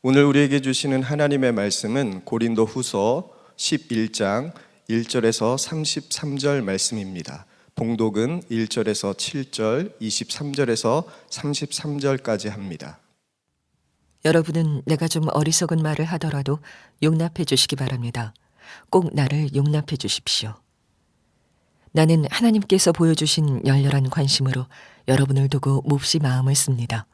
오늘 우리에게 주시는 하나님의 말씀은 고린도후서 11장 1절에서 33절 말씀입니다. 봉독은 1절에서 7절, 23절에서 33절까지 합니다. 여러분은 내가 좀 어리석은 말을 하더라도 용납해 주시기 바랍니다. 꼭 나를 용납해 주십시오. 나는 하나님께서 보여주신 열렬한 관심으로 여러분을 두고 몹시 마음을 씁니다.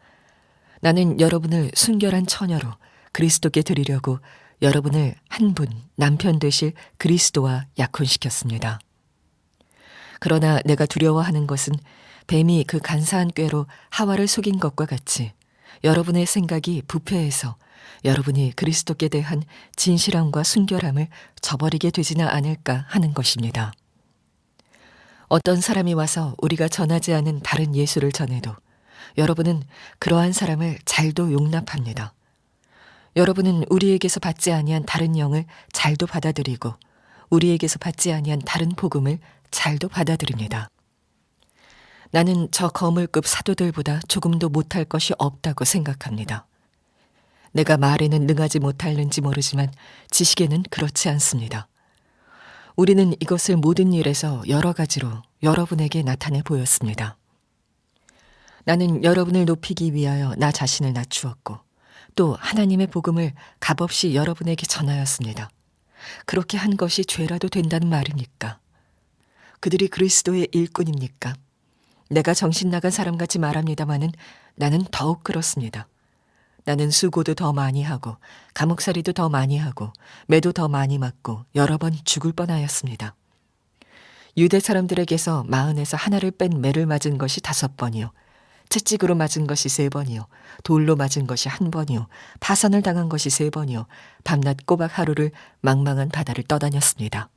나는 여러분을 순결한 처녀로 그리스도께 드리려고 여러분을 한 분 남편 되실 그리스도와 약혼시켰습니다. 그러나 내가 두려워하는 것은 뱀이 그 간사한 꾀로 하와를 속인 것과 같이 여러분의 생각이 부패해서 여러분이 그리스도께 대한 진실함과 순결함을 저버리게 되지는 않을까 하는 것입니다. 어떤 사람이 와서 우리가 전하지 않은 다른 예수를 전해도 여러분은 그러한 사람을 잘도 용납합니다. 여러분은 우리에게서 받지 아니한 다른 영을 잘도 받아들이고 우리에게서 받지 아니한 다른 복음을 잘도 받아들입니다. 나는 저 거물급 사도들보다 조금도 못할 것이 없다고 생각합니다. 내가 말에는 능하지 못할는지 모르지만 지식에는 그렇지 않습니다. 우리는 이것을 모든 일에서 여러 가지로 여러분에게 나타내 보였습니다. 나는 여러분을 높이기 위하여 나 자신을 낮추었고 또 하나님의 복음을 값없이 여러분에게 전하였습니다. 그렇게 한 것이 죄라도 된다는 말입니까? 그들이 그리스도의 일꾼입니까? 내가 정신 나간 사람같이 말합니다마는 나는 더욱 그렇습니다. 나는 수고도 더 많이 하고 감옥살이도 더 많이 하고 매도 더 많이 맞고 여러 번 죽을 뻔하였습니다. 유대 사람들에게서 마흔에서 하나를 뺀 매를 맞은 것이 5번이요. 채찍으로 맞은 것이 3번이요. 돌로 맞은 것이 1번이요. 파선을 당한 것이 3번이요. 밤낮 꼬박 하루를 망망한 바다를 떠다녔습니다.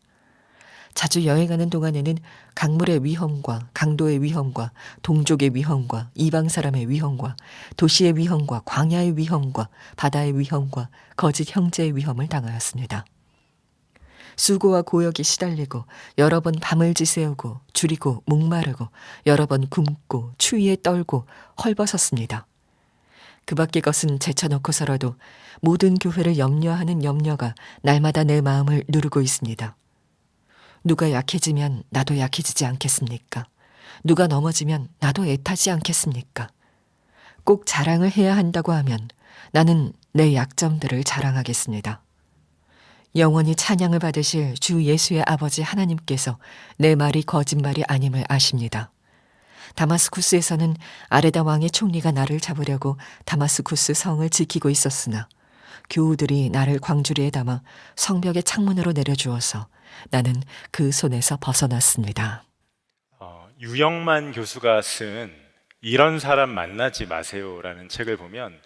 자주 여행하는 동안에는 강물의 위험과 강도의 위험과 동족의 위험과 이방 사람의 위험과 도시의 위험과 광야의 위험과 바다의 위험과 거짓 형제의 위험을 당하였습니다. 수고와 고역이 시달리고 여러 번 밤을 지새우고 줄이고 목마르고 여러 번 굶고 추위에 떨고 헐벗었습니다. 그 밖의 것은 제쳐놓고서라도 모든 교회를 염려하는 염려가 날마다 내 마음을 누르고 있습니다. 누가 약해지면 나도 약해지지 않겠습니까? 누가 넘어지면 나도 애타지 않겠습니까? 꼭 자랑을 해야 한다고 하면 나는 내 약점들을 자랑하겠습니다. 영원히 찬양을 받으실 주 예수의 아버지 하나님께서 내 말이 거짓말이 아님을 아십니다. 다마스쿠스에서는 아레다 왕의 총리가 나를 잡으려고 다마스쿠스 성을 지키고 있었으나 교우들이 나를 광주리에 담아 성벽의 창문으로 내려주어서 나는 그 손에서 벗어났습니다. 유영만 교수가 쓴 이런 사람 만나지 마세요라는 책을 보면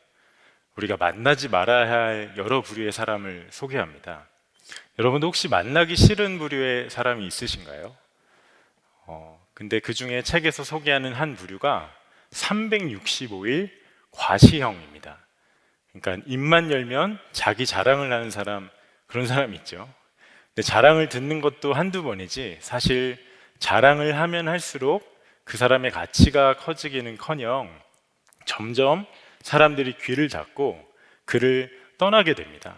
우리가 만나지 말아야 할 여러 부류의 사람을 소개합니다. 여러분도 혹시 만나기 싫은 부류의 사람이 있으신가요? 근데 그 중에 책에서 소개하는 한 부류가 365일 과시형입니다. 그러니까 입만 열면 자기 자랑을 하는 사람, 그런 사람 있죠. 근데 자랑을 듣는 것도 한두 번이지 사실 자랑을 하면 할수록 그 사람의 가치가 커지기는커녕 점점 사람들이 귀를 닫고 그를 떠나게 됩니다.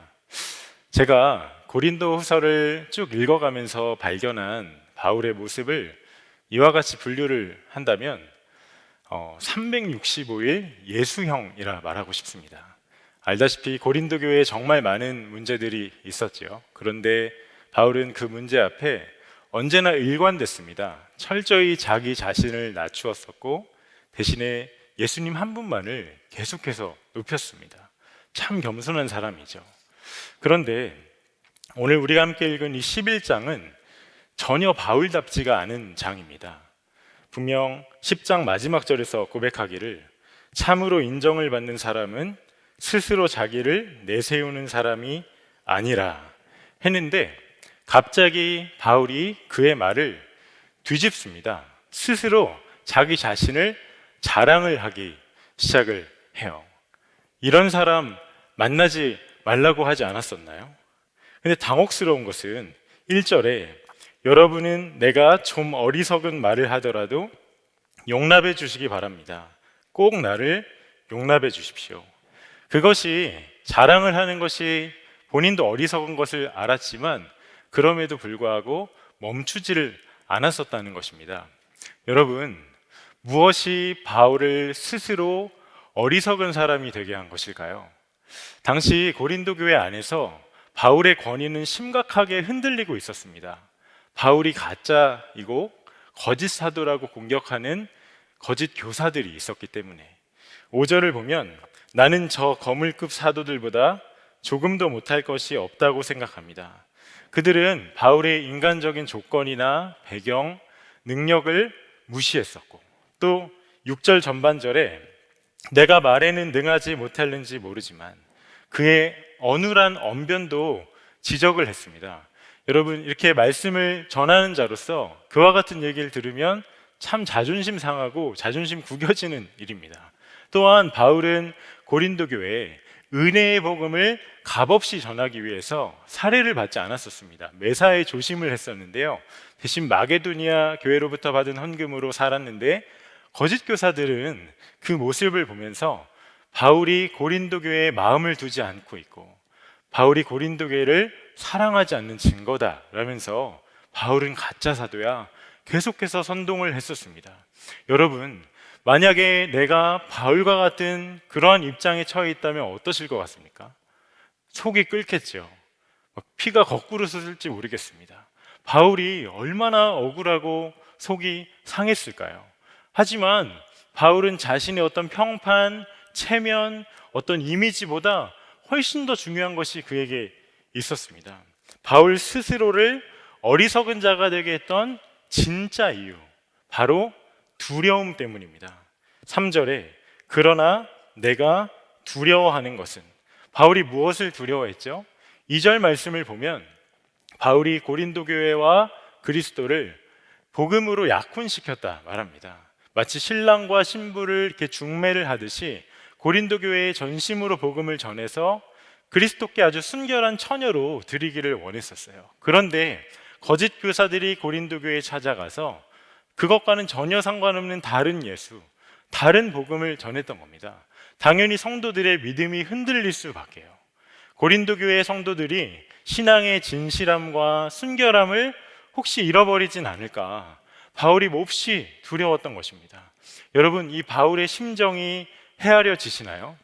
제가 고린도 후서를 쭉 읽어가면서 발견한 바울의 모습을 이와 같이 분류를 한다면 365일 예수형이라 말하고 싶습니다. 알다시피 고린도 교회에 정말 많은 문제들이 있었죠. 그런데 바울은 그 문제 앞에 언제나 일관됐습니다. 철저히 자기 자신을 낮추었었고 대신에 예수님 한 분만을 계속해서 높였습니다. 참 겸손한 사람이죠. 그런데 오늘 우리가 함께 읽은 이 11장은 전혀 바울답지가 않은 장입니다. 분명 10장 마지막 절에서 고백하기를 참으로 인정을 받는 사람은 스스로 자기를 내세우는 사람이 아니라 했는데 갑자기 바울이 그의 말을 뒤집습니다. 스스로 자기 자신을 자랑을 하기 시작을 해요. 이런 사람 만나지 말라고 하지 않았었나요? 근데 당혹스러운 것은 1절에 여러분은 내가 좀 어리석은 말을 하더라도 용납해 주시기 바랍니다. 꼭 나를 용납해 주십시오. 그것이 자랑을 하는 것이 본인도 어리석은 것을 알았지만 그럼에도 불구하고 멈추지를 않았었다는 것입니다. 여러분, 무엇이 바울을 스스로 어리석은 사람이 되게 한 것일까요? 당시 고린도 교회 안에서 바울의 권위는 심각하게 흔들리고 있었습니다. 바울이 가짜이고 거짓 사도라고 공격하는 거짓 교사들이 있었기 때문에 5절을 보면 나는 저 거물급 사도들보다 조금도 못할 것이 없다고 생각합니다. 그들은 바울의 인간적인 조건이나 배경, 능력을 무시했었고 또 6절 전반절에 내가 말에는 능하지 못할는지 모르지만 그의 어눌한 언변도 지적을 했습니다. 여러분, 이렇게 말씀을 전하는 자로서 그와 같은 얘기를 들으면 참 자존심 상하고 자존심 구겨지는 일입니다. 또한 바울은 고린도 교회에 은혜의 복음을 값없이 전하기 위해서 살해를 받지 않았었습니다. 매사에 조심을 했었는데요. 대신 마게도니아 교회로부터 받은 헌금으로 살았는데 거짓 교사들은 그 모습을 보면서 바울이 고린도 교회에 마음을 두지 않고 있고 바울이 고린도 교회를 사랑하지 않는 증거다라면서 바울은 가짜 사도야 계속해서 선동을 했었습니다. 여러분, 만약에 내가 바울과 같은 그러한 입장에 처해 있다면 어떠실 것 같습니까? 속이 끓겠죠. 피가 거꾸로 솟을지 모르겠습니다. 바울이 얼마나 억울하고 속이 상했을까요? 하지만 바울은 자신의 어떤 평판, 체면, 어떤 이미지보다 훨씬 더 중요한 것이 그에게 있었습니다. 바울 스스로를 어리석은 자가 되게 했던 진짜 이유, 바로 두려움 때문입니다. 3절에 그러나 내가 두려워하는 것은, 바울이 무엇을 두려워했죠? 2절 말씀을 보면 바울이 고린도 교회와 그리스도를 복음으로 약혼시켰다 말합니다. 마치 신랑과 신부를 이렇게 중매를 하듯이 고린도 교회에 전심으로 복음을 전해서 그리스도께 아주 순결한 처녀로 드리기를 원했었어요. 그런데 거짓 교사들이 고린도 교회에 찾아가서 그것과는 전혀 상관없는 다른 예수, 다른 복음을 전했던 겁니다. 당연히 성도들의 믿음이 흔들릴 수밖에요. 고린도 교회의 성도들이 신앙의 진실함과 순결함을 혹시 잃어버리진 않을까, 바울이 몹시 두려웠던 것입니다. 여러분, 이 바울의 심정이 헤아려지시나요?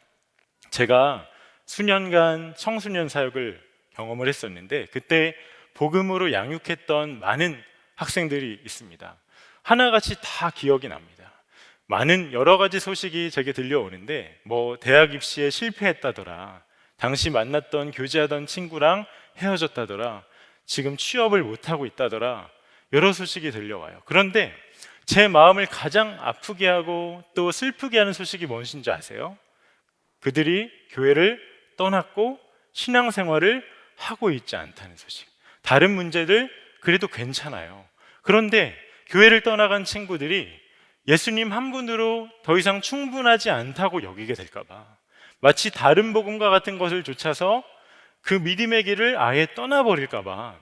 제가 수년간 청소년 사역을 경험을 했었는데 그때 복음으로 양육했던 많은 학생들이 있습니다. 하나같이 다 기억이 납니다. 많은 여러 가지 소식이 제게 들려오는데 대학 입시에 실패했다더라, 당시 만났던 교제하던 친구랑 헤어졌다더라, 지금 취업을 못하고 있다더라, 여러 소식이 들려와요. 그런데 제 마음을 가장 아프게 하고 또 슬프게 하는 소식이 무엇인지 아세요? 그들이 교회를 떠났고 신앙생활을 하고 있지 않다는 소식. 다른 문제들 그래도 괜찮아요. 그런데 교회를 떠나간 친구들이 예수님 한 분으로 더 이상 충분하지 않다고 여기게 될까 봐, 마치 다른 복음과 같은 것을 좇아서 그 믿음의 길을 아예 떠나버릴까 봐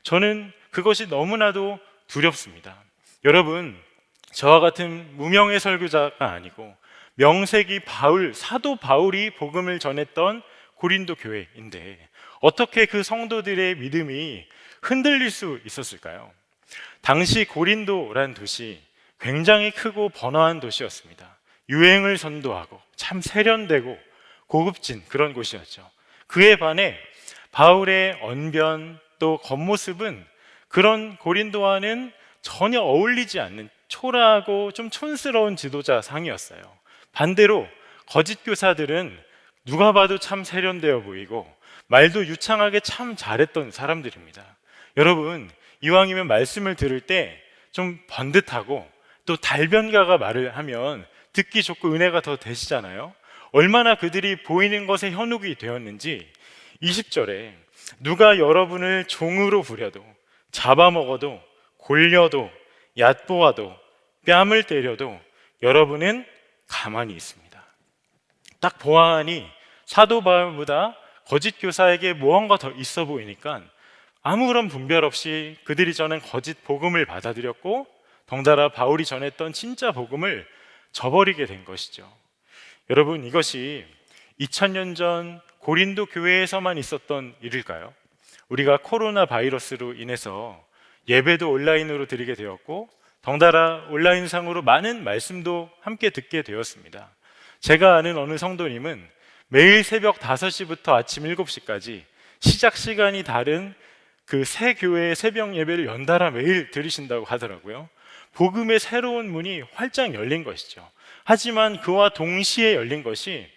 저는 그것이 너무나도 두렵습니다. 여러분, 저와 같은 무명의 설교자가 아니고 명색이 바울, 사도 바울이 복음을 전했던 고린도 교회인데 어떻게 그 성도들의 믿음이 흔들릴 수 있었을까요? 당시 고린도라는 도시 굉장히 크고 번화한 도시였습니다. 유행을 선도하고 참 세련되고 고급진 그런 곳이었죠. 그에 반해 바울의 언변 또 겉모습은 그런 고린도와는 전혀 어울리지 않는 초라하고 좀 촌스러운 지도자 상이었어요. 반대로 거짓 교사들은 누가 봐도 참 세련되어 보이고 말도 유창하게 참 잘했던 사람들입니다. 여러분, 이왕이면 말씀을 들을 때 좀 번듯하고 또 달변가가 말을 하면 듣기 좋고 은혜가 더 되시잖아요. 얼마나 그들이 보이는 것에 현혹이 되었는지 20절에 누가 여러분을 종으로 부려도 잡아먹어도 골려도 얕보아도 뺨을 때려도 여러분은 가만히 있습니다. 딱 보아하니 사도 바울보다 거짓 교사에게 무언가 더 있어 보이니까 아무런 분별 없이 그들이 전한 거짓 복음을 받아들였고 덩달아 바울이 전했던 진짜 복음을 저버리게 된 것이죠. 여러분, 이것이 2000년 전 고린도 교회에서만 있었던 일일까요? 우리가 코로나 바이러스로 인해서 예배도 온라인으로 드리게 되었고 덩달아 온라인상으로 많은 말씀도 함께 듣게 되었습니다. 제가 아는 어느 성도님은 매일 새벽 5시부터 아침 7시까지 시작 시간이 다른 그 새 교회의 새벽 예배를 연달아 매일 들으신다고 하더라고요. 복음의 새로운 문이 활짝 열린 것이죠. 하지만 그와 동시에 열린 것이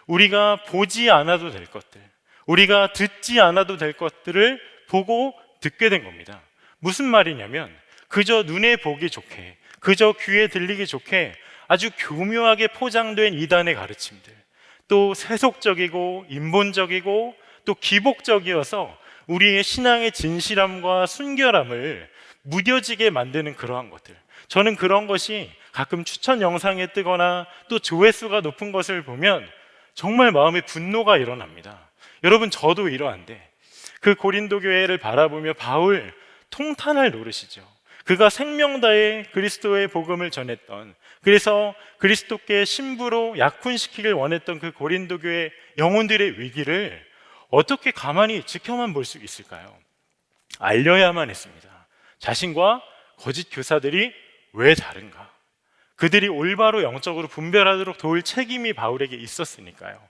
우리가 보지 않아도 될 것들, 우리가 듣지 않아도 될 것들을 보고 듣게 된 겁니다. 무슨 말이냐면 그저 눈에 보기 좋게, 그저 귀에 들리기 좋게 아주 교묘하게 포장된 이단의 가르침들, 또 세속적이고 인본적이고 또 기복적이어서 우리의 신앙의 진실함과 순결함을 무뎌지게 만드는 그러한 것들, 저는 그런 것이 가끔 추천 영상에 뜨거나 또 조회수가 높은 것을 보면 정말 마음에 분노가 일어납니다. 여러분, 저도 이러한데 그 고린도 교회를 바라보며 바울 통탄할 노릇이죠. 그가 생명 다해 그리스도의 복음을 전했던, 그래서 그리스도께 신부로 약혼시키길 원했던 그 고린도 교회 영혼들의 위기를 어떻게 가만히 지켜만 볼 수 있을까요? 알려야만 했습니다. 자신과 거짓 교사들이 왜 다른가? 그들이 올바로 영적으로 분별하도록 도울 책임이 바울에게 있었으니까요.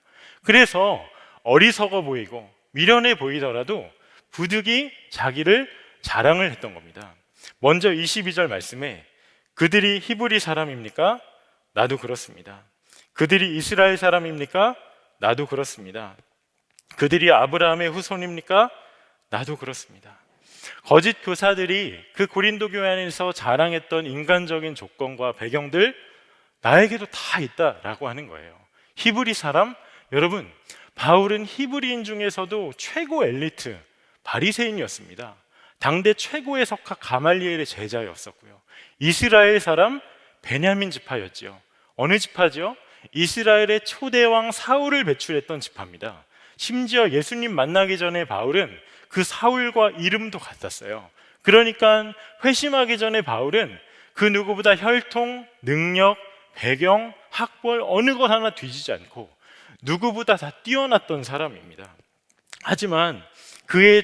그래서 어리석어 보이고 미련해 보이더라도 부득이 자기를 자랑을 했던 겁니다. 먼저 22절 말씀에 그들이 히브리 사람입니까? 나도 그렇습니다. 그들이 이스라엘 사람입니까? 나도 그렇습니다. 그들이 아브라함의 후손입니까? 나도 그렇습니다. 거짓 교사들이 그 고린도 교회 안에서 자랑했던 인간적인 조건과 배경들, 나에게도 다 있다라고 하는 거예요. 히브리 사람? 여러분, 바울은 히브리인 중에서도 최고 엘리트 바리새인이었습니다. 당대 최고의 석학 가말리엘의 제자였었고요. 이스라엘 사람? 베냐민 지파였지요. 어느 지파죠? 이스라엘의 초대왕 사울을 배출했던 지파입니다. 심지어 예수님 만나기 전에 바울은 그 사울과 이름도 같았어요. 그러니까 회심하기 전에 바울은 그 누구보다 혈통, 능력, 배경, 학벌 어느 것 하나 뒤지지 않고 누구보다 다 뛰어났던 사람입니다. 하지만 그의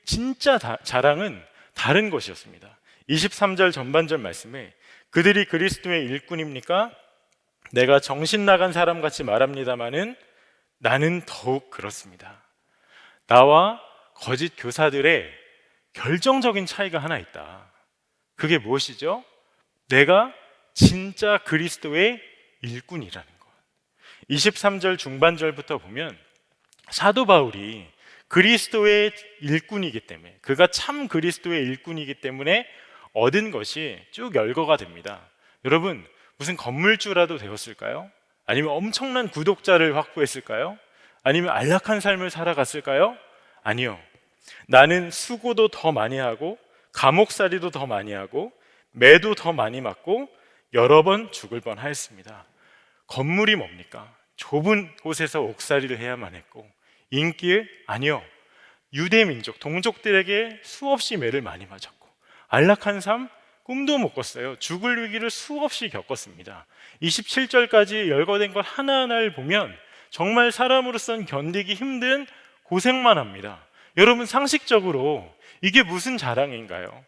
진짜 자랑은 다른 것이었습니다. 23절 전반절 말씀에 그들이 그리스도의 일꾼입니까? 내가 정신 나간 사람같이 말합니다마는 나는 더욱 그렇습니다. 나와 거짓 교사들의 결정적인 차이가 하나 있다. 그게 무엇이죠? 내가 진짜 그리스도의 일꾼이라는 것. 23절 중반절부터 보면 사도 바울이 그리스도의 일꾼이기 때문에, 그가 참 그리스도의 일꾼이기 때문에 얻은 것이 쭉 열거가 됩니다. 여러분, 무슨 건물주라도 되었을까요? 아니면 엄청난 구독자를 확보했을까요? 아니면 안락한 삶을 살아갔을까요? 아니요. 나는 수고도 더 많이 하고 감옥살이도 더 많이 하고 매도 더 많이 맞고 여러 번 죽을 뻔하였습니다. 건물이 뭡니까? 좁은 곳에서 옥살이를 해야만 했고, 인기? 아니요. 유대 민족, 동족들에게 수없이 매를 많이 맞았고, 안락한 삶? 꿈도 못 꿨어요. 죽을 위기를 수없이 겪었습니다. 27절까지 열거된 것 하나하나를 보면 정말 사람으로선 견디기 힘든 고생만 합니다. 여러분, 상식적으로 이게 무슨 자랑인가요?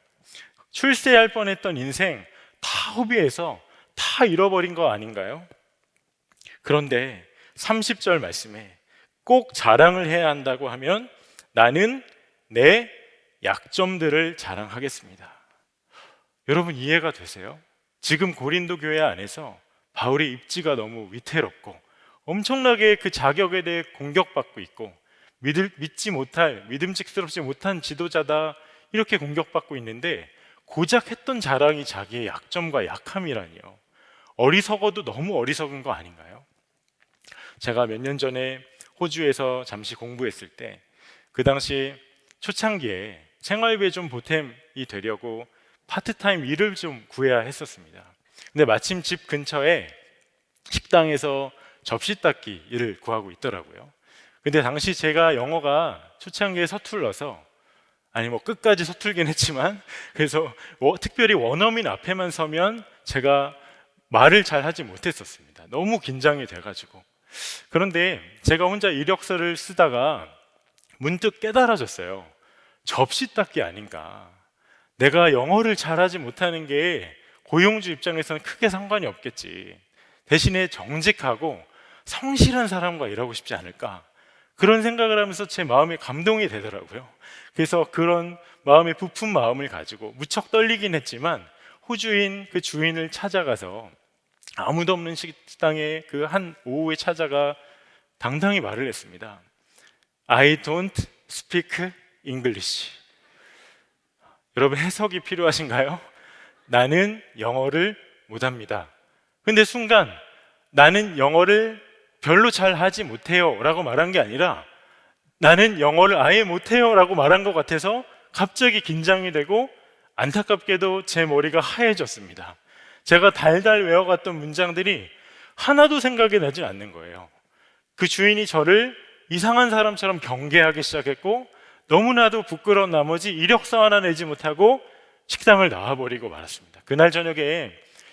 출세할 뻔했던 인생 다 허비해서 다 잃어버린 거 아닌가요? 그런데 30절 말씀에 꼭 자랑을 해야 한다고 하면 나는 내 약점들을 자랑하겠습니다. 여러분, 이해가 되세요? 지금 고린도 교회 안에서 바울의 입지가 너무 위태롭고 엄청나게 그 자격에 대해 공격받고 있고, 믿지 못할, 믿음직스럽지 못한 지도자다 이렇게 공격받고 있는데 고작 했던 자랑이 자기의 약점과 약함이라니요. 어리석어도 너무 어리석은 거 아닌가요? 제가 몇 년 전에 호주에서 잠시 공부했을 때 그 당시 초창기에 생활비에 좀 보탬이 되려고 파트타임 일을 좀 구해야 했었습니다. 근데 마침 집 근처에 식당에서 접시 닦기 일을 구하고 있더라고요. 근데 당시 제가 영어가 초창기에 서툴러서, 아니 뭐 끝까지 서툴긴 했지만, 그래서 특별히 원어민 앞에만 서면 제가 말을 잘 하지 못했었습니다. 너무 긴장이 돼가지고. 그런데 제가 혼자 이력서를 쓰다가 문득 깨달아졌어요. 접시 닦기 아닌가. 내가 영어를 잘하지 못하는 게 고용주 입장에서는 크게 상관이 없겠지. 대신에 정직하고 성실한 사람과 일하고 싶지 않을까. 그런 생각을 하면서 제 마음이 감동이 되더라고요. 그래서 그런 마음의 부푼 마음을 가지고 무척 떨리긴 했지만 호주인 그 주인을 찾아가서 아무도 없는 식당에 그 한 오후에 찾아가 당당히 말을 했습니다. I don't speak English. 여러분 해석이 필요하신가요? 나는 영어를 못합니다. 근데 순간 나는 영어를 별로 잘 하지 못해요 라고 말한 게 아니라 나는 영어를 아예 못해요 라고 말한 것 같아서 갑자기 긴장이 되고 안타깝게도 제 머리가 하얘졌습니다. 제가 달달 외워갔던 문장들이 하나도 생각이 나지 않는 거예요. 그 주인이 저를 이상한 사람처럼 경계하기 시작했고 너무나도 부끄러운 나머지 이력서 하나 내지 못하고 식당을 나와버리고 말았습니다. 그날 저녁에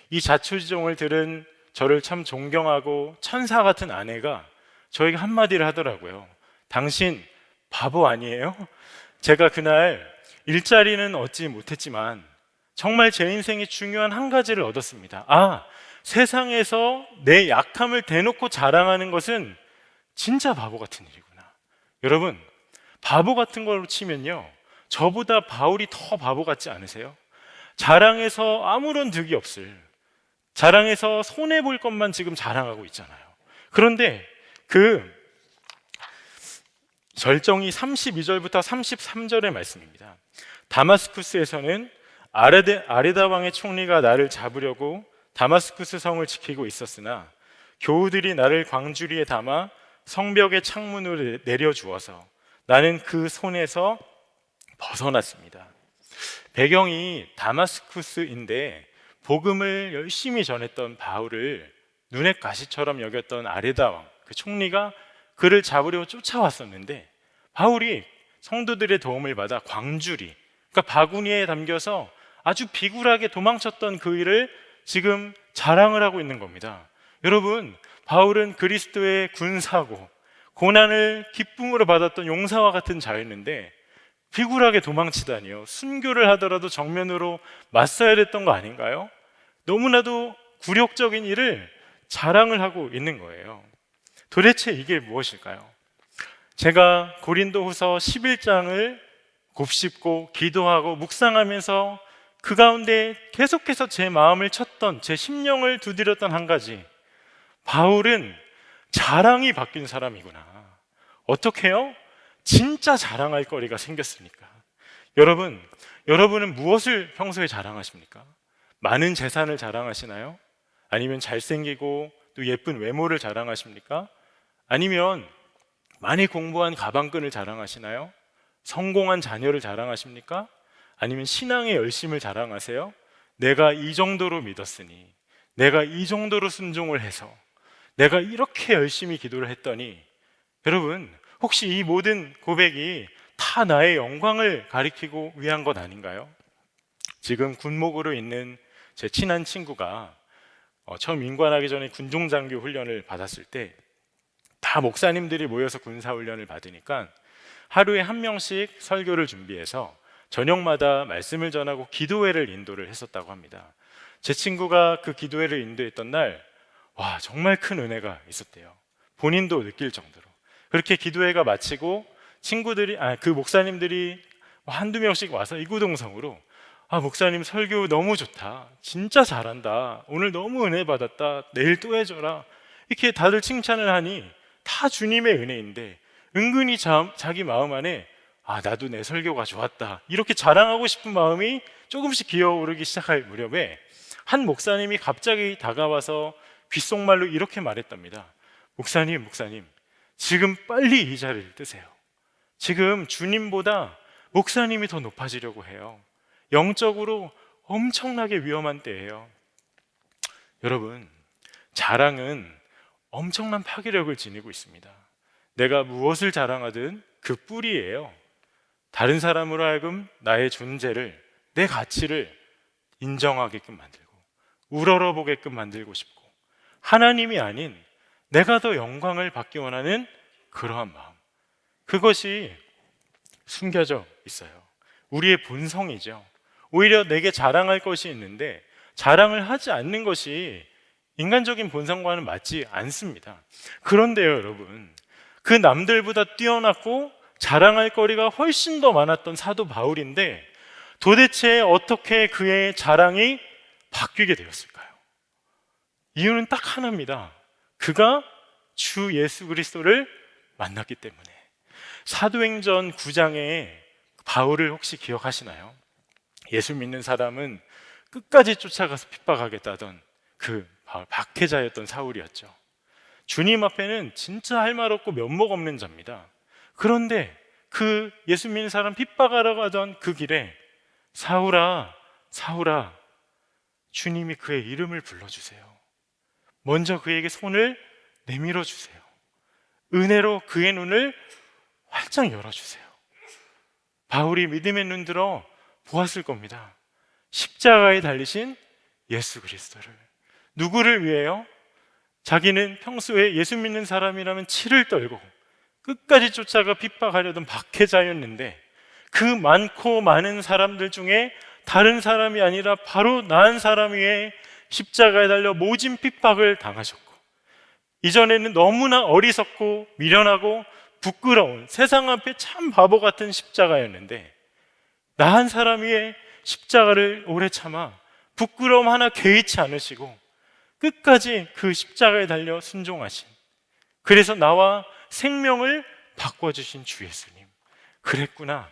이 자초지종을 들은 저를 참 존경하고 천사 같은 아내가 저에게 한마디를 하더라고요. 당신 바보 아니에요? 제가 그날 일자리는 얻지 못했지만 정말 제 인생에 중요한 한 가지를 얻었습니다. 아, 세상에서 내 약함을 대놓고 자랑하는 것은 진짜 바보 같은 일이구나. 여러분, 바보 같은 걸로 치면요, 저보다 바울이 더 바보 같지 않으세요? 자랑해서 아무런 득이 없을, 자랑해서 손해볼 것만 지금 자랑하고 있잖아요. 그런데 그 절정이 32절부터 33절의 말씀입니다. 다마스쿠스에서는 아레다 왕의 총리가 나를 잡으려고 다마스쿠스 성을 지키고 있었으나 교우들이 나를 광주리에 담아 성벽의 창문으로 내려주어서 나는 그 손에서 벗어났습니다. 배경이 다마스쿠스인데 복음을 열심히 전했던 바울을 눈의 가시처럼 여겼던 아레다 왕, 그 총리가 그를 잡으려고 쫓아왔었는데 바울이 성도들의 도움을 받아 광주리, 그러니까 바구니에 담겨서 아주 비굴하게 도망쳤던 그 일을 지금 자랑을 하고 있는 겁니다. 여러분, 바울은 그리스도의 군사고 고난을 기쁨으로 받았던 용사와 같은 자였는데 비굴하게 도망치다니요. 순교를 하더라도 정면으로 맞서야 됐던 거 아닌가요? 너무나도 굴욕적인 일을 자랑을 하고 있는 거예요. 도대체 이게 무엇일까요? 제가 고린도후서 11장을 곱씹고 기도하고 묵상하면서 그 가운데 계속해서 제 마음을 쳤던, 제 심령을 두드렸던 한 가지, 바울은 자랑이 바뀐 사람이구나. 어떻게요? 진짜 자랑할 거리가 생겼으니까. 여러분은 무엇을 평소에 자랑하십니까? 많은 재산을 자랑하시나요? 아니면 잘생기고 또 예쁜 외모를 자랑하십니까? 아니면 많이 공부한 가방끈을 자랑하시나요? 성공한 자녀를 자랑하십니까? 아니면 신앙의 열심을 자랑하세요? 내가 이 정도로 믿었으니, 내가 이 정도로 순종을 해서, 내가 이렇게 열심히 기도를 했더니, 여러분, 혹시 이 모든 고백이 다 나의 영광을 가리키고 위한 것 아닌가요? 지금 군목으로 있는 제 친한 친구가 처음 임관하기 전에 군종장교 훈련을 받았을 때 다 목사님들이 모여서 군사훈련을 받으니까 하루에 한 명씩 설교를 준비해서 저녁마다 말씀을 전하고 기도회를 인도를 했었다고 합니다. 제 친구가 그 기도회를 인도했던 날, 와, 정말 큰 은혜가 있었대요. 본인도 느낄 정도로. 그렇게 기도회가 마치고 그 목사님들이 한두 명씩 와서 이구동성으로, 목사님 설교 너무 좋다, 진짜 잘한다, 오늘 너무 은혜 받았다, 내일 또 해줘라, 이렇게 다들 칭찬을 하니 다 주님의 은혜인데 은근히 자기 마음 안에 나도 내 설교가 좋았다, 이렇게 자랑하고 싶은 마음이 조금씩 기어오르기 시작할 무렵에 한 목사님이 갑자기 다가와서 귓속말로 이렇게 말했답니다. 목사님, 지금 빨리 이 자리를 뜨세요. 지금 주님보다 목사님이 더 높아지려고 해요. 영적으로 엄청나게 위험한 때예요. 여러분, 자랑은 엄청난 파괴력을 지니고 있습니다. 내가 무엇을 자랑하든 그 뿌리예요. 다른 사람으로 하여금 나의 존재를, 내 가치를 인정하게끔 만들고 우러러보게끔 만들고 싶고, 하나님이 아닌 내가 더 영광을 받기 원하는 그러한 마음, 그것이 숨겨져 있어요. 우리의 본성이죠. 오히려 내게 자랑할 것이 있는데 자랑을 하지 않는 것이 인간적인 본성과는 맞지 않습니다. 그런데요, 여러분, 그 남들보다 뛰어났고 자랑할 거리가 훨씬 더 많았던 사도 바울인데 도대체 어떻게 그의 자랑이 바뀌게 되었을까요? 이유는 딱 하나입니다. 그가 주 예수 그리스도를 만났기 때문에. 사도행전 9장에 바울을 혹시 기억하시나요? 예수 믿는 사람은 끝까지 쫓아가서 핍박하겠다던 그 바울, 박해자였던 사울이었죠. 주님 앞에는 진짜 할 말 없고 면목 없는 자입니다. 그런데 그 예수 믿는 사람 핍박하러 가던 그 길에 사울아, 사울아, 주님이 그의 이름을 불러주세요. 먼저 그에게 손을 내밀어 주세요. 은혜로 그의 눈을 활짝 열어주세요. 바울이 믿음의 눈 들어 보았을 겁니다. 십자가에 달리신 예수 그리스도를. 누구를 위해요? 자기는 평소에 예수 믿는 사람이라면 치를 떨고 끝까지 쫓아가 핍박하려던 박해자였는데 그 많고 많은 사람들 중에 다른 사람이 아니라 바로 나은 사람 위에 십자가에 달려 모진 핍박을 당하셨고, 이전에는 너무나 어리석고 미련하고 부끄러운 세상 앞에 참 바보 같은 십자가였는데 나한 사람 위에 십자가를 오래 참아 부끄러움 하나 개의치 않으시고 끝까지 그 십자가에 달려 순종하신, 그래서 나와 생명을 바꿔주신 주 예수님. 그랬구나.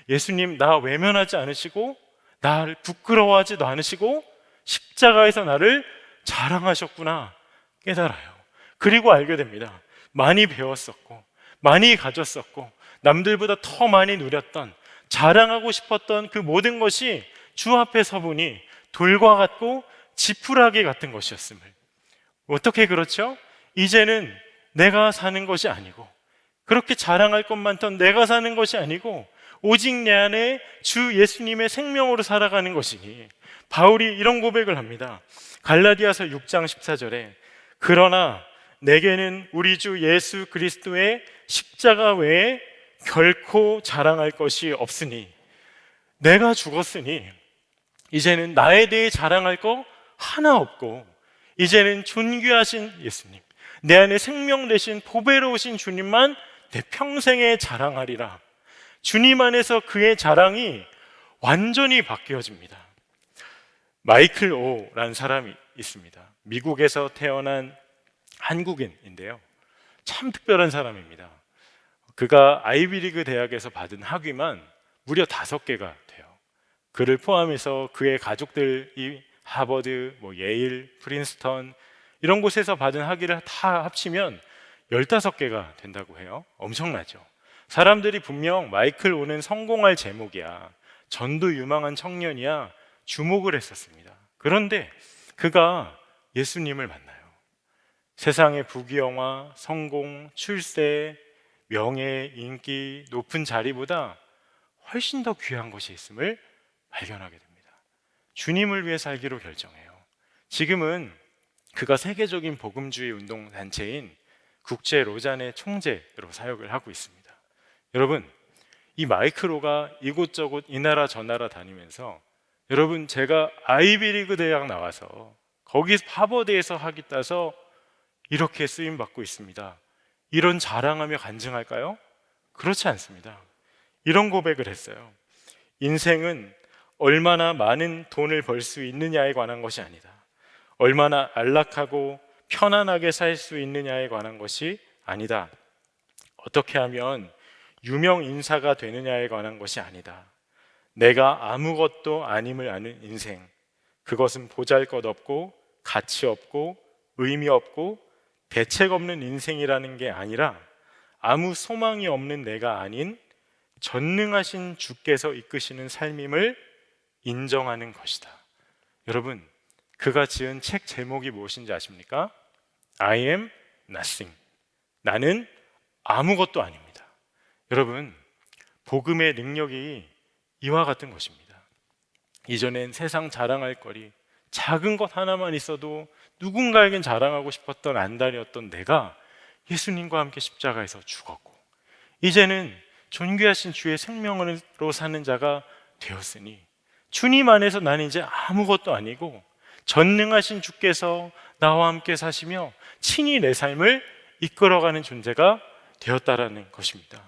예수님 나 외면하지 않으시고 나를 부끄러워하지도 않으시고 십자가에서 나를 자랑하셨구나 깨달아요. 그리고 알게 됩니다. 많이 배웠었고 많이 가졌었고 남들보다 더 많이 누렸던, 자랑하고 싶었던 그 모든 것이 주 앞에 서보니 돌과 같고 지푸라기 같은 것이었음을. 어떻게 그렇죠? 이제는 내가 사는 것이 아니고, 그렇게 자랑할 것 많던 내가 사는 것이 아니고 오직 내 안에 주 예수님의 생명으로 살아가는 것이니, 바울이 이런 고백을 합니다. 갈라디아서 6장 14절에 그러나 내게는 우리 주 예수 그리스도의 십자가 외에 결코 자랑할 것이 없으니, 내가 죽었으니 이제는 나에 대해 자랑할 거 하나 없고 이제는 존귀하신 예수님, 내 안에 생명 되신 보배로우신 주님만 내 평생에 자랑하리라. 주님 안에서 그의 자랑이 완전히 바뀌어집니다. 마이클 오라는 사람이 있습니다. 미국에서 태어난 한국인인데요, 참 특별한 사람입니다. 그가 아이비리그 대학에서 받은 학위만 무려 5개가 돼요. 그를 포함해서 그의 가족들이 하버드, 예일, 프린스턴 이런 곳에서 받은 학위를 다 합치면 15개가 된다고 해요. 엄청나죠. 사람들이 분명 마이클 오는 성공할 제목이야, 전도 유망한 청년이야 주목을 했었습니다. 그런데 그가 예수님을 만나요. 세상의 부귀영화, 성공, 출세, 명예, 인기, 높은 자리보다 훨씬 더 귀한 것이 있음을 발견하게 됩니다. 주님을 위해 살기로 결정해요. 지금은 그가 세계적인 복음주의 운동 단체인 국제 로잔의 총재로 사역을 하고 있습니다. 여러분, 이 마이크로가 이곳저곳 이 나라 저 나라 다니면서, 여러분 제가 아이비리그 대학 나와서 거기 하버드에서 학위 따서 이렇게 쓰임 받고 있습니다, 이런 자랑하며 간증할까요? 그렇지 않습니다. 이런 고백을 했어요. 인생은 얼마나 많은 돈을 벌 수 있느냐에 관한 것이 아니다. 얼마나 안락하고 편안하게 살 수 있느냐에 관한 것이 아니다. 어떻게 하면 유명 인사가 되느냐에 관한 것이 아니다. 내가 아무것도 아님을 아는 인생, 그것은 보잘것없고 가치 없고 의미 없고 대책 없는 인생이라는 게 아니라 아무 소망이 없는 내가 아닌 전능하신 주께서 이끄시는 삶임을 인정하는 것이다. 여러분, 그가 지은 책 제목이 무엇인지 아십니까? I am nothing. 나는 아무것도 아닙니다. 여러분, 복음의 능력이 이와 같은 것입니다. 이전엔 세상 자랑할 거리, 작은 것 하나만 있어도 누군가에겐 자랑하고 싶었던 안달이었던 내가 예수님과 함께 십자가에서 죽었고 이제는 존귀하신 주의 생명으로 사는 자가 되었으니 주님 안에서 나는 이제 아무것도 아니고 전능하신 주께서 나와 함께 사시며 친히 내 삶을 이끌어가는 존재가 되었다라는 것입니다.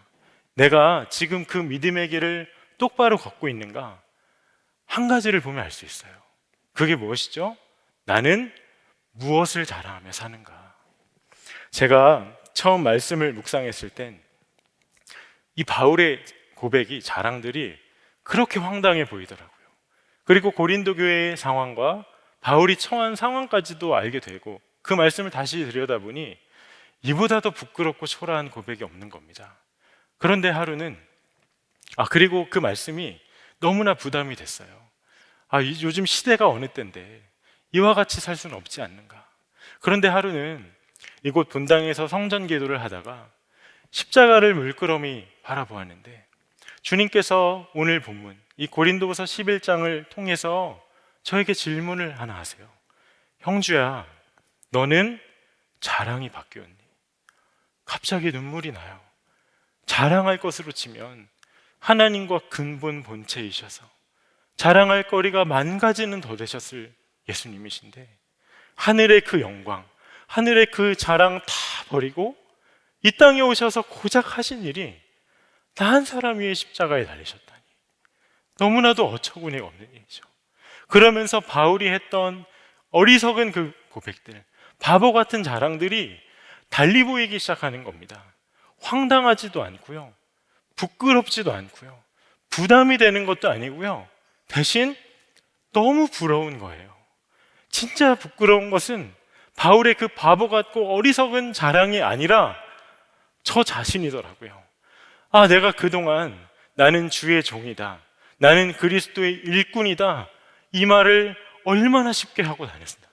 내가 지금 그 믿음의 길을 똑바로 걷고 있는가? 한 가지를 보면 알 수 있어요. 그게 무엇이죠? 나는 무엇을 자랑하며 사는가? 제가 처음 말씀을 묵상했을 땐 이 바울의 고백이, 자랑들이 그렇게 황당해 보이더라고요. 그리고 고린도 교회의 상황과 바울이 처한 상황까지도 알게 되고 그 말씀을 다시 들여다보니 이보다 더 부끄럽고 초라한 고백이 없는 겁니다. 그런데 하루는 그리고 그 말씀이 너무나 부담이 됐어요. 요즘 시대가 어느 때인데 이와 같이 살 수는 없지 않는가. 그런데 하루는 이곳 본당에서 성전 기도를 하다가 십자가를 물끄러미 바라보았는데 주님께서 오늘 본문 이 고린도후서 11장을 통해서 저에게 질문을 하나 하세요. 형주야, 너는 자랑이 바뀌었니? 갑자기 눈물이 나요. 자랑할 것으로 치면 하나님과 근본 본체이셔서 자랑할 거리가 만 가지는 더 되셨을 예수님이신데 하늘의 그 영광, 하늘의 그 자랑 다 버리고 이 땅에 오셔서 고작 하신 일이 나 한 사람 위에 십자가에 달리셨다니 너무나도 어처구니가 없는 일이죠. 그러면서 바울이 했던 어리석은 그 고백들, 바보 같은 자랑들이 달리 보이기 시작하는 겁니다. 황당하지도 않고요, 부끄럽지도 않고요, 부담이 되는 것도 아니고요, 대신 너무 부러운 거예요. 진짜 부끄러운 것은 바울의 그 바보 같고 어리석은 자랑이 아니라 저 자신이더라고요. 내가 그동안 나는 주의 종이다, 나는 그리스도의 일꾼이다, 이 말을 얼마나 쉽게 하고 다녔나.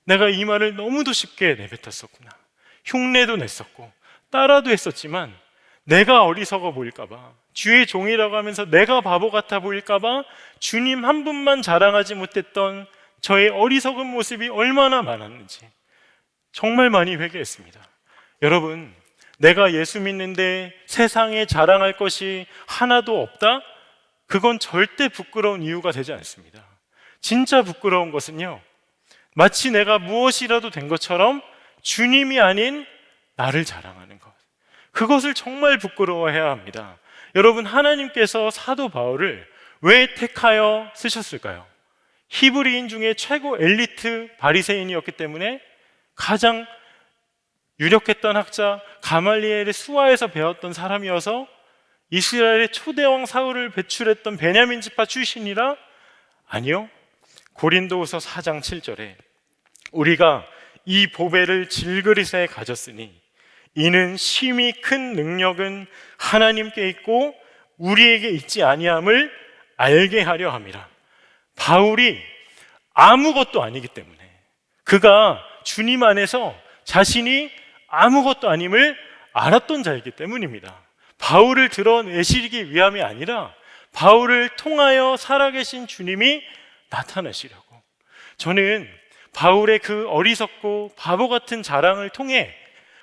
내가 이 말을 너무도 쉽게 내뱉었었구나. 흉내도 냈었고 따라도 했었지만 내가 어리석어 보일까봐, 주의 종이라고 하면서 내가 바보 같아 보일까봐 주님 한 분만 자랑하지 못했던 저의 어리석은 모습이 얼마나 많았는지 정말 많이 회개했습니다. 여러분, 내가 예수 믿는데 세상에 자랑할 것이 하나도 없다? 그건 절대 부끄러운 이유가 되지 않습니다. 진짜 부끄러운 것은요, 마치 내가 무엇이라도 된 것처럼 주님이 아닌 나를 자랑하는 것, 그것을 정말 부끄러워해야 합니다. 여러분, 하나님께서 사도 바울을 왜 택하여 쓰셨을까요? 히브리인 중에 최고 엘리트 바리새인이었기 때문에 가장 유력했던 학자 가말리엘의 수하에서 배웠던 사람이어서 이스라엘의 초대왕 사울을 배출했던 베냐민 지파 출신이라? 아니요. 고린도후서 4장 7절에 우리가 이 보배를 질그릇에 가졌으니 이는 심히 큰 능력은 하나님께 있고 우리에게 있지 아니함을 알게 하려 함이라. 바울이 아무것도 아니기 때문에, 그가 주님 안에서 자신이 아무것도 아님을 알았던 자이기 때문입니다. 바울을 드러내시기 위함이 아니라 바울을 통하여 살아계신 주님이 나타나시려고. 저는 바울의 그 어리석고 바보 같은 자랑을 통해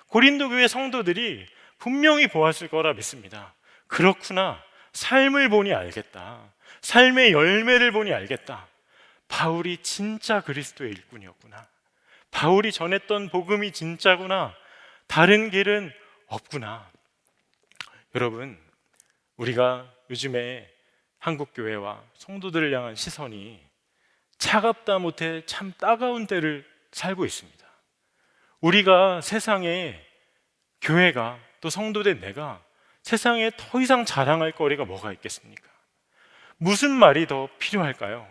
고린도 교회 성도들이 분명히 보았을 거라 믿습니다. 그렇구나, 삶을 보니 알겠다, 삶의 열매를 보니 알겠다, 바울이 진짜 그리스도의 일꾼이었구나, 바울이 전했던 복음이 진짜구나, 다른 길은 없구나. 여러분, 우리가 요즘에 한국교회와 성도들을 향한 시선이 차갑다 못해 참 따가운 때를 살고 있습니다. 우리가 세상에, 교회가, 또 성도된 내가 세상에 더 이상 자랑할 거리가 뭐가 있겠습니까? 무슨 말이 더 필요할까요?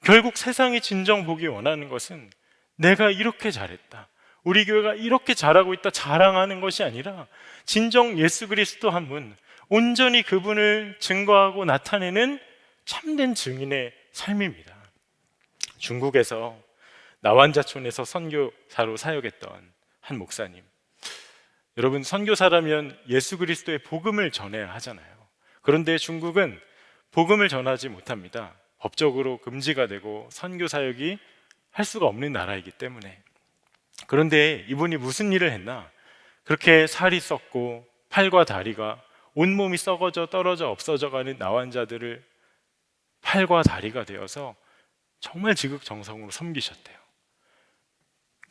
결국 세상이 진정 보기 원하는 것은 내가 이렇게 잘했다, 우리 교회가 이렇게 잘하고 있다 자랑하는 것이 아니라 진정 예수 그리스도 한 분, 온전히 그분을 증거하고 나타내는 참된 증인의 삶입니다. 중국에서 나완자촌에서 선교사로 사역했던 한 목사님, 여러분, 선교사라면 예수 그리스도의 복음을 전해야 하잖아요. 그런데 중국은 복음을 전하지 못합니다. 법적으로 금지가 되고 선교 사역이 할 수가 없는 나라이기 때문에. 그런데 이분이 무슨 일을 했나? 그렇게 살이 썩고 팔과 다리가 온몸이 썩어져 떨어져 없어져가는 나환자들을 팔과 다리가 되어서 정말 지극정성으로 섬기셨대요.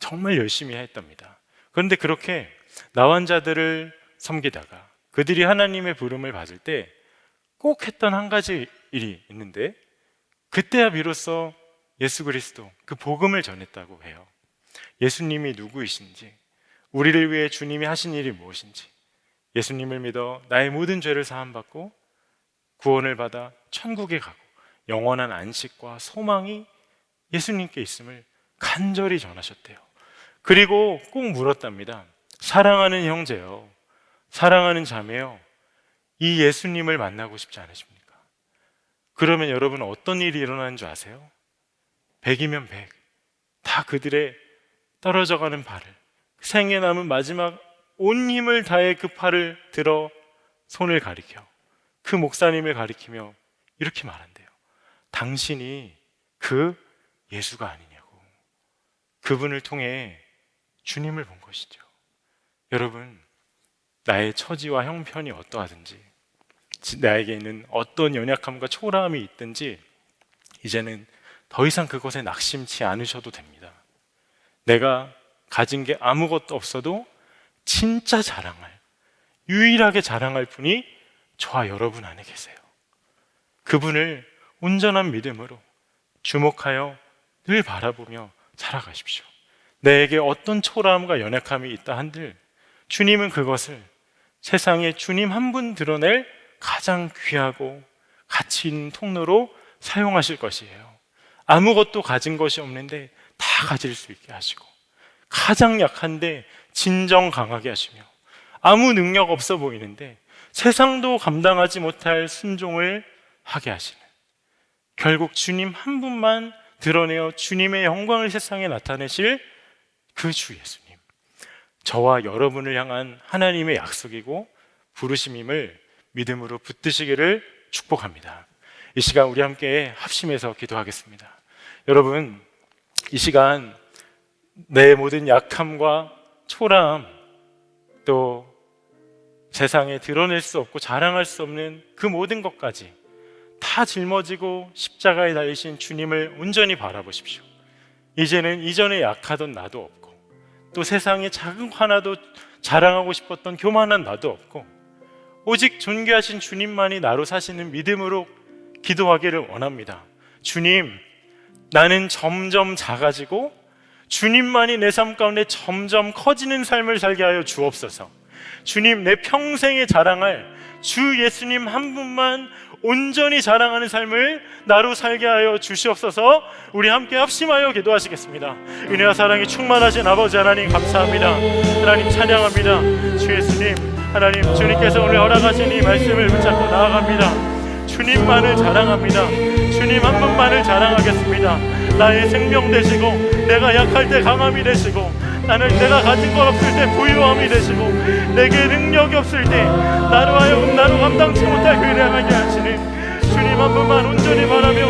정말 열심히 했답니다. 그런데 그렇게 나환자들을 섬기다가 그들이 하나님의 부름을 받을 때 꼭 했던 한 가지 일이 있는데, 그때야 비로소 예수 그리스도 그 복음을 전했다고 해요. 예수님이 누구이신지, 우리를 위해 주님이 하신 일이 무엇인지, 예수님을 믿어 나의 모든 죄를 사함받고 구원을 받아 천국에 가고 영원한 안식과 소망이 예수님께 있음을 간절히 전하셨대요. 그리고 꼭 물었답니다. 사랑하는 형제요, 사랑하는 자매요, 이 예수님을 만나고 싶지 않으십니까? 그러면 여러분 어떤 일이 일어나는 줄 아세요? 100이면 100, 다 그들의 떨어져가는 발을, 생에 남은 마지막 온 힘을 다해 그 팔을 들어 손을 가리켜 그 목사님을 가리키며 이렇게 말한대요. 당신이 그 예수가 아니냐고. 그분을 통해 주님을 본 것이죠. 여러분, 나의 처지와 형편이 어떠하든지, 나에게 있는 어떤 연약함과 초라함이 있든지 이제는 더 이상 그것에 낙심치 않으셔도 됩니다. 내가 가진 게 아무것도 없어도 진짜 자랑할, 유일하게 자랑할 분이 저와 여러분 안에 계세요. 그분을 온전한 믿음으로 주목하여 늘 바라보며 살아가십시오. 내게 어떤 초라함과 연약함이 있다 한들 주님은 그것을 세상에 주님 한 분 드러낼 가장 귀하고 가치 있는 통로로 사용하실 것이에요. 아무것도 가진 것이 없는데 다 가질 수 있게 하시고, 가장 약한데 진정 강하게 하시며, 아무 능력 없어 보이는데 세상도 감당하지 못할 순종을 하게 하시는, 결국 주님 한 분만 드러내어 주님의 영광을 세상에 나타내실 그 주 예수님, 저와 여러분을 향한 하나님의 약속이고 부르심임을 믿음으로 붙드시기를 축복합니다. 이 시간 우리 함께 합심해서 기도하겠습니다. 여러분, 이 시간 내 모든 약함과 초라함, 또 세상에 드러낼 수 없고 자랑할 수 없는 그 모든 것까지 다 짊어지고 십자가에 달리신 주님을 온전히 바라보십시오. 이제는 이전에 약하던 나도 없고, 또 세상에 작은 거 하나도 자랑하고 싶었던 교만한 나도 없고, 오직 존귀하신 주님만이 나로 사시는 믿음으로 기도하기를 원합니다. 주님, 나는 점점 작아지고 주님만이 내 삶 가운데 점점 커지는 삶을 살게 하여 주옵소서. 주님, 내 평생에 자랑할 주 예수님 한 분만 온전히 자랑하는 삶을 나로 살게 하여 주시옵소서. 우리 함께 합심하여 기도하시겠습니다. 은혜와 사랑이 충만하신 아버지 하나님, 감사합니다. 하나님 찬양합니다. 주 예수님, 하나님, 주님께서 오늘 허락하신 이 말씀을 붙잡고 나아갑니다. 주님만을 자랑합니다. 주님 한 분만을 자랑하겠습니다. 나의 생명 되시고, 내가 약할 때 강함이 되시고, 나는 내가 가진 것 없을 때 부유함이 되시고, 내게 능력이 없을 때 나로 하여금 나로 감당치 못할 괴량하게 하시는 주님 한 분만 온전히 바라며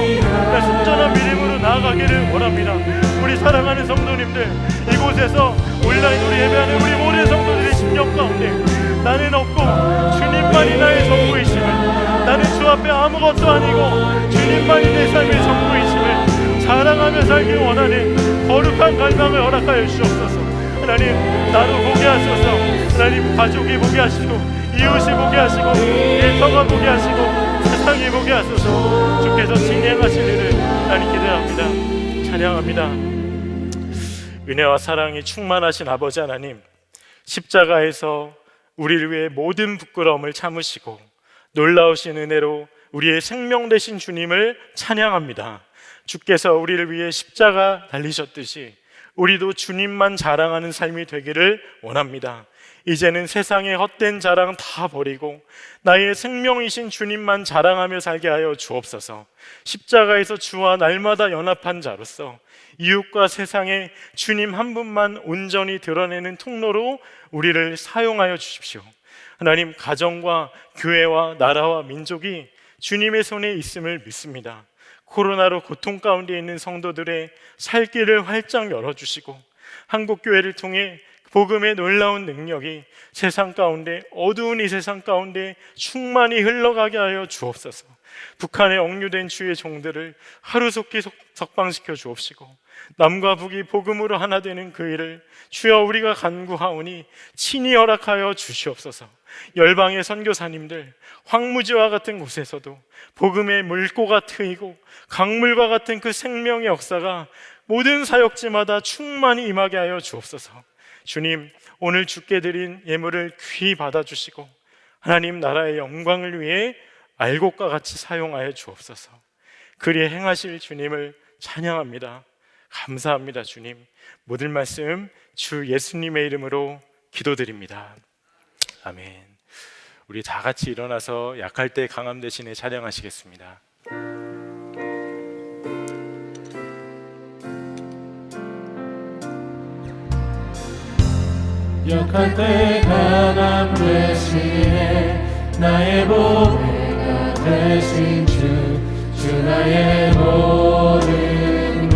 순전한 믿음으로 나아가기를 원합니다. 우리 사랑하는 성도님들, 이곳에서 온라인으로 예배하는 우리 모든 성도들의 심령 가운데 나는 없고 주님만이 나의 전부이심을, 나는 주 앞에 아무것도 아니고 주님만이 내 삶의 전부이심을 자랑하며 살길 원하는 거룩한 갈망을 허락하여 주옵소서. 하나님, 나도 보게 하소서. 하나님, 가족이 보게 하시고, 이웃이 보게 하시고, 일터가 보게 하시고, 세상이 보게 하소서. 주께서 진행하실 일을 하나님 기대합니다. 찬양합니다. 은혜와 사랑이 충만하신 아버지 하나님, 십자가에서 우리를 위해 모든 부끄러움을 참으시고 놀라우신 은혜로 우리의 생명 되신 주님을 찬양합니다. 주께서 우리를 위해 십자가 달리셨듯이 우리도 주님만 자랑하는 삶이 되기를 원합니다. 이제는 세상의 헛된 자랑 다 버리고 나의 생명이신 주님만 자랑하며 살게 하여 주옵소서. 십자가에서 주와 날마다 연합한 자로서 이웃과 세상에 주님 한 분만 온전히 드러내는 통로로 우리를 사용하여 주십시오. 하나님, 가정과 교회와 나라와 민족이 주님의 손에 있음을 믿습니다. 코로나로 고통 가운데 있는 성도들의 살 길을 활짝 열어주시고, 한국교회를 통해 복음의 놀라운 능력이 세상 가운데, 어두운 이 세상 가운데 충만히 흘러가게 하여 주옵소서. 북한에 억류된 주의 종들을 하루속히 석방시켜 주옵시고, 남과 북이 복음으로 하나 되는 그 일을 주여 우리가 간구하오니 친히 허락하여 주시옵소서. 열방의 선교사님들, 황무지와 같은 곳에서도 복음의 물고가 트이고 강물과 같은 그 생명의 역사가 모든 사역지마다 충만히 임하게 하여 주옵소서. 주님, 오늘 주께 드린 예물을 귀히 받아주시고 하나님 나라의 영광을 위해 알곡과 같이 사용하여 주옵소서. 그리 행하실 주님을 찬양합니다. 감사합니다. 주님, 모든 말씀 주 예수님의 이름으로 기도드립니다. 아멘. 우리 다 같이 일어나서 약할 때 강함 대신에 찬양하시겠습니다. 약할 때 강함 대신에 나의 보배가 되신 주 나의 모든 것,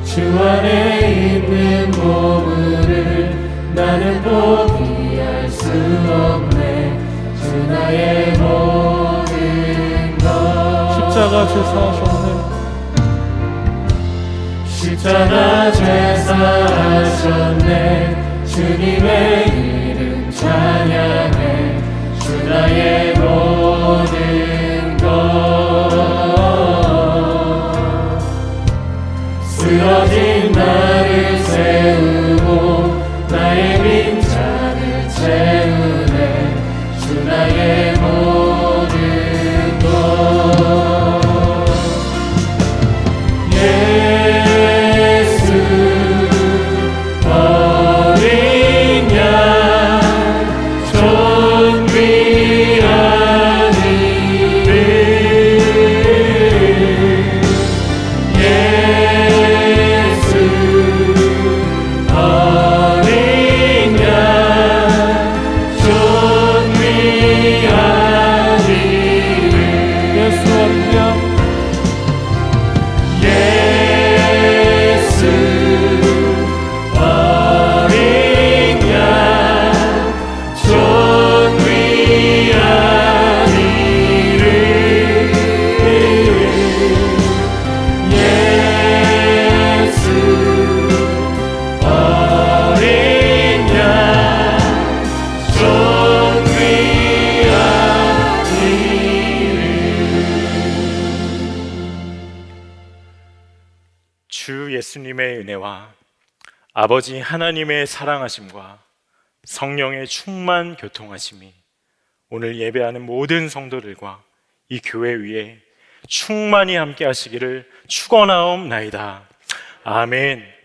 주 안에 있는 보물을 나는 포기할 수 없네. 주 나의 모든 것, 십자가 제사하셨네. 십자가 제사하셨네. 주님의 이름 찬양해. 주 나의 모든 것, 쓰러진 나를 세우고 나의 빈잔을 채우네. 주 나의 모든 것, 어린 양 존귀한 이름, 예수 어린 양 존귀한 이름, 예수 어린 양, 주 예수님의 은혜와 아버지 하나님의 사랑하심과 성령의 충만 교통하심이 오늘 예배하는 모든 성도들과 이 교회 위에 충만히 함께 하시기를 축원하옵나이다. 아멘.